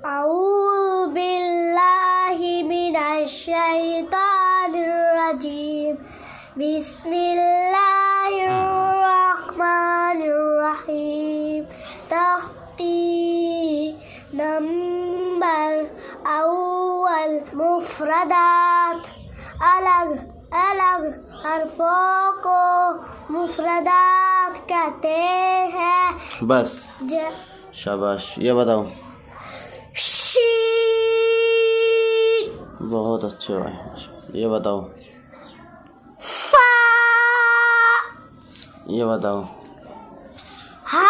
अऊज़ु बिल्लाहि मिनश शैतानिर रजीम। बिस्मिल्लाहिर रहमानिर रहीम। तख्ती नंबर अव्वल मुफ्रदात, अलग अलग हरफों को मुफ्रदात कहते हैं। बस शाबाश। ये बताओ। शीन। बहुत अच्छे भाई। ये बताओ। फा। ये बताओ। हा।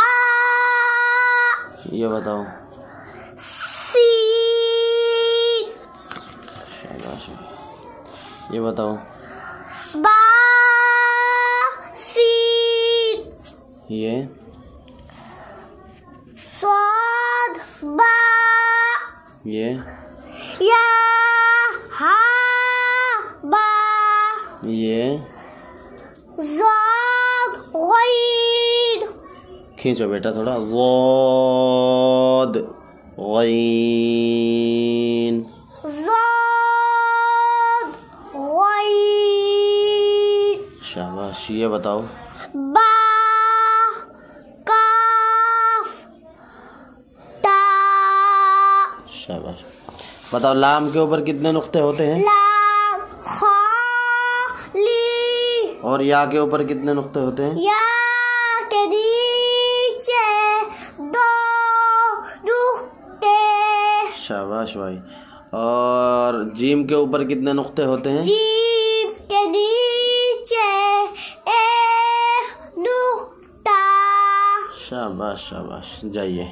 ये बताओ। सीन। शाबाश। ये बताओ। बा। सीन। ये स्वाद। बा। ये या। हा। बा। ये ज़ाद। गैन। खींचो बेटा थोड़ा। ज़ाद गैन। ज़ाद गैन। शाबाश। ये बताओ। बा। काफ। ता। शाबाश। बताओ लाम के ऊपर कितने नुक्ते होते हैं? लाम। खा। ली। और या के ऊपर कितने नुक्ते होते हैं? या के नीचे 2 नुक्ते। शाबाश भाई। और जीम के ऊपर कितने नुक्ते होते हैं? जीम के नीचे 1 नुक्ता। शाबाश शाबाश। जाइए।